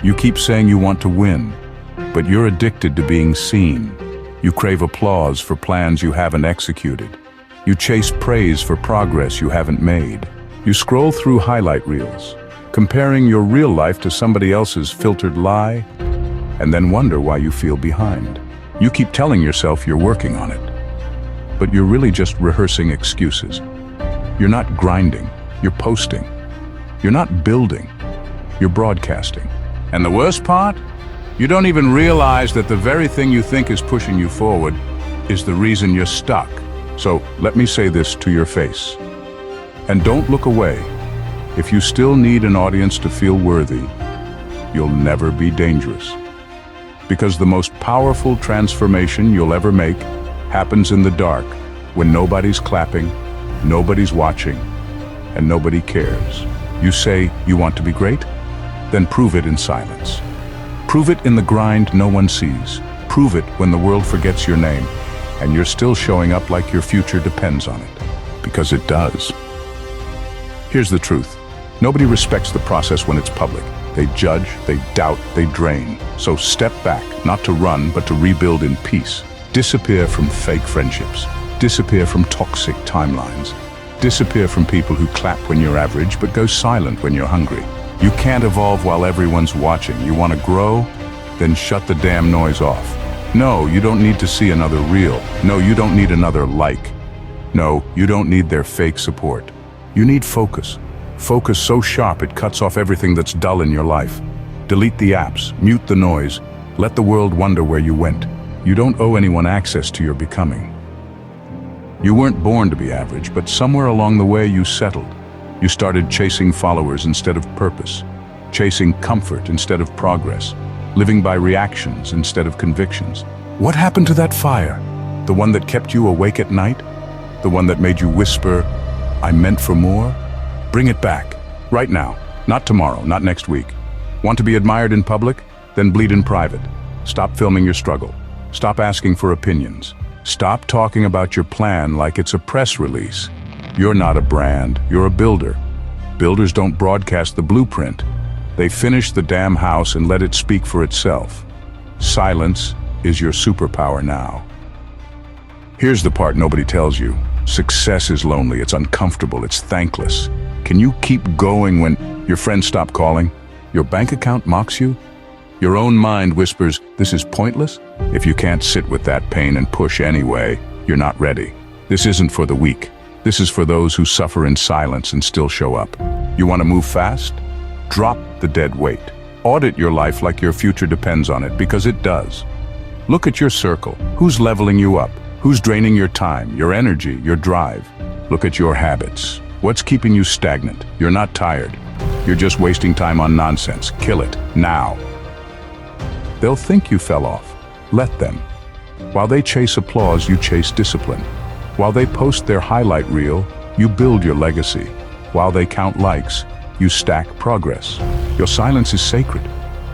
You keep saying you want to win, but you're addicted to being seen. You crave applause for plans you haven't executed. You chase praise for progress you haven't made. You scroll through highlight reels, comparing your real life to somebody else's filtered lie, and then wonder why you feel behind. You keep telling yourself you're working on it, but you're really just rehearsing excuses. You're not grinding, you're posting. You're not building, you're broadcasting. And the worst part? You don't even realize that the very thing you think is pushing you forward is the reason you're stuck. So let me say this to your face. And don't look away. If you still need an audience to feel worthy, you'll never be dangerous. Because the most powerful transformation you'll ever make happens in the dark, when nobody's clapping, nobody's watching, and nobody cares. You say you want to be great? Then prove it in silence. Prove it in the grind no one sees. Prove it when the world forgets your name, and you're still showing up like your future depends on it. Because it does. Here's the truth. Nobody respects the process when it's public. They judge, they doubt, they drain. So step back, not to run, but to rebuild in peace. Disappear from fake friendships. Disappear from toxic timelines. Disappear from people who clap when you're average, but go silent when you're hungry. You can't evolve while everyone's watching. You want to grow? Then shut the damn noise off. No, you don't need to see another reel. No, you don't need another like. No, you don't need their fake support. You need focus. Focus so sharp it cuts off everything that's dull in your life. Delete the apps, mute the noise, let the world wonder where you went. You don't owe anyone access to your becoming. You weren't born to be average, but somewhere along the way you settled. You started chasing followers instead of purpose, chasing comfort instead of progress, living by reactions instead of convictions. What happened to that fire? The one that kept you awake at night? The one that made you whisper, "I meant for more"? Bring it back, right now, not tomorrow, not next week. Want to be admired in public? Then bleed in private. Stop filming your struggle. Stop asking for opinions. Stop talking about your plan like it's a press release. You're not a brand, you're a builder. Builders don't broadcast the blueprint. They finish the damn house and let it speak for itself. Silence is your superpower now. Here's the part nobody tells you. Success is lonely, it's uncomfortable, it's thankless. Can you keep going when your friends stop calling? Your bank account mocks you? Your own mind whispers, "This is pointless"? If you can't sit with that pain and push anyway, you're not ready. This isn't for the weak. This is for those who suffer in silence and still show up. You want to move fast? Drop the dead weight. Audit your life like your future depends on it, because it does. Look at your circle. Who's leveling you up? Who's draining your time, your energy, your drive? Look at your habits. What's keeping you stagnant? You're not tired. You're just wasting time on nonsense. Kill it, now. They'll think you fell off. Let them. While they chase applause, you chase discipline. While they post their highlight reel, you build your legacy. While they count likes, you stack progress. Your silence is sacred.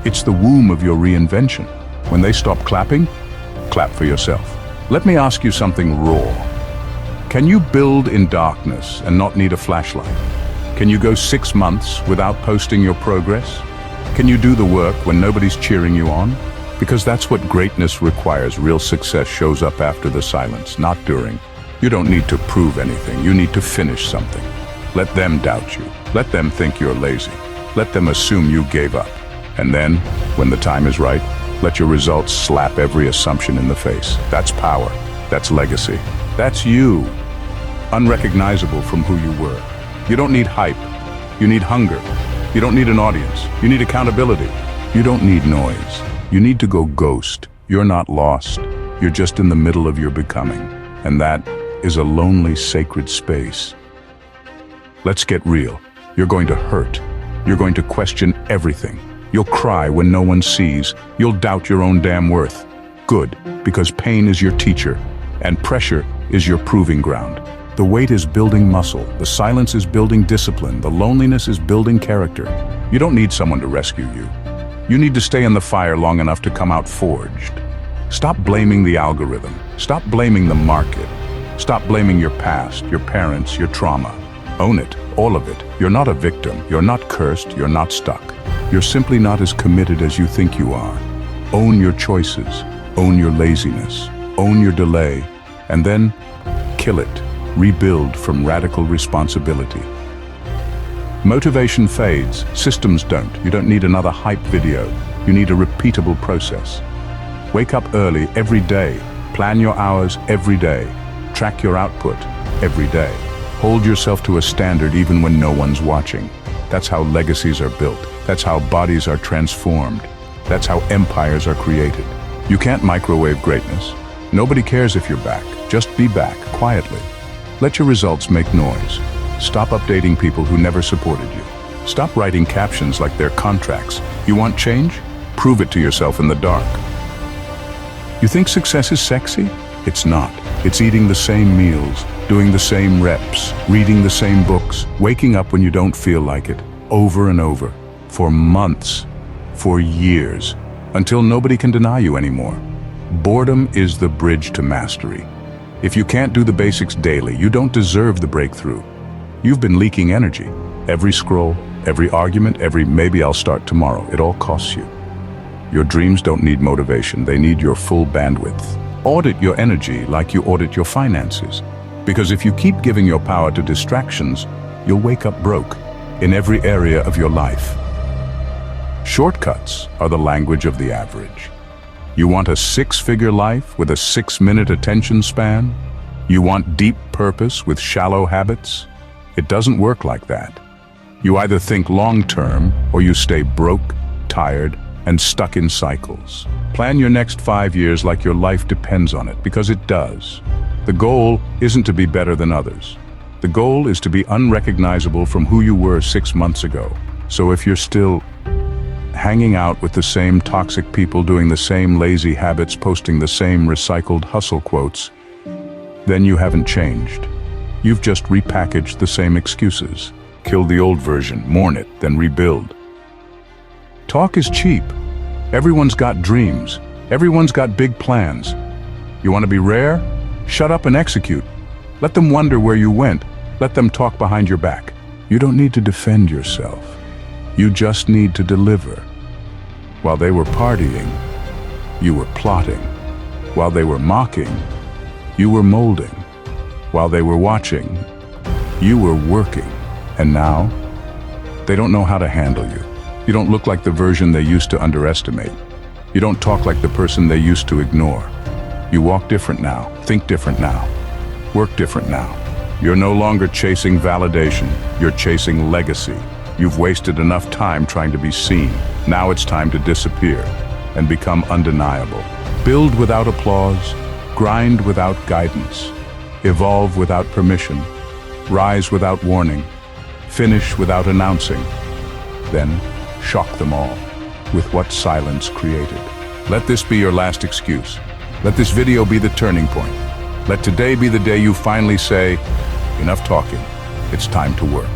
It's the womb of your reinvention. When they stop clapping, clap for yourself. Let me ask you something raw. Can you build in darkness and not need a flashlight? Can you go 6 months without posting your progress? Can you do the work when nobody's cheering you on? Because that's what greatness requires. Real success shows up after the silence, not during. You don't need to prove anything. You need to finish something. Let them doubt you. Let them think you're lazy. Let them assume you gave up. And then, when the time is right, let your results slap every assumption in the face. That's power. That's legacy. That's you. Unrecognizable from who you were. You don't need hype. You need hunger. You don't need an audience. You need accountability. You don't need noise. You need to go ghost. You're not lost. You're just in the middle of your becoming. And that is a lonely, sacred space. Let's get real. You're going to hurt. You're going to question everything. You'll cry when no one sees. You'll doubt your own damn worth. Good, because pain is your teacher, and pressure is your proving ground. The weight is building muscle. The silence is building discipline. The loneliness is building character. You don't need someone to rescue you. You need to stay in the fire long enough to come out forged. Stop blaming the algorithm. Stop blaming the market. Stop blaming your past, your parents, your trauma. Own it, all of it. You're not a victim. You're not cursed. You're not stuck. You're simply not as committed as you think you are. Own your choices, own your laziness, own your delay, and then kill it. Rebuild from radical responsibility. Motivation fades, systems don't. You don't need another hype video. You need a repeatable process. Wake up early every day. Plan your hours every day. Track your output every day. Hold yourself to a standard even when no one's watching. That's how legacies are built. That's how bodies are transformed. That's how empires are created. You can't microwave greatness. Nobody cares if you're back. Just be back, quietly. Let your results make noise. Stop updating people who never supported you. Stop writing captions like they're contracts. You want change? Prove it to yourself in the dark. You think success is sexy? It's not. It's eating the same meals, doing the same reps, reading the same books, waking up when you don't feel like it, over and over, for months, for years, until nobody can deny you anymore. Boredom is the bridge to mastery. If you can't do the basics daily, you don't deserve the breakthrough. You've been leaking energy. Every scroll, every argument, every maybe I'll start tomorrow, it all costs you. Your dreams don't need motivation, they need your full bandwidth. Audit your energy like you audit your finances. Because if you keep giving your power to distractions, you'll wake up broke in every area of your life. Shortcuts are the language of the average. You want a 6-figure life with a 6-minute attention span? You want deep purpose with shallow habits? It doesn't work like that. You either think long-term or you stay broke, tired, and stuck in cycles. Plan your next 5 years like your life depends on it, because it does. The goal isn't to be better than others. The goal is to be unrecognizable from who you were 6 months ago. So if you're still hanging out with the same toxic people, doing the same lazy habits, posting the same recycled hustle quotes, then you haven't changed. You've just repackaged the same excuses. Kill the old version, mourn it, then rebuild. Talk is cheap. Everyone's got dreams. Everyone's got big plans. You want to be rare? Shut up and execute. Let them wonder where you went. Let them talk behind your back. You don't need to defend yourself. You just need to deliver. While they were partying, you were plotting. While they were mocking, you were molding. While they were watching, you were working. And now, they don't know how to handle you. You don't look like the version they used to underestimate. You don't talk like the person they used to ignore. You walk different now, think different now, work different now. You're no longer chasing validation, you're chasing legacy. You've wasted enough time trying to be seen. Now it's time to disappear and become undeniable. Build without applause, grind without guidance, evolve without permission, rise without warning, finish without announcing. Then shock them all with what silence created. Let this be your last excuse. Let this video be the turning point. Let today be the day you finally say, enough talking, it's time to work.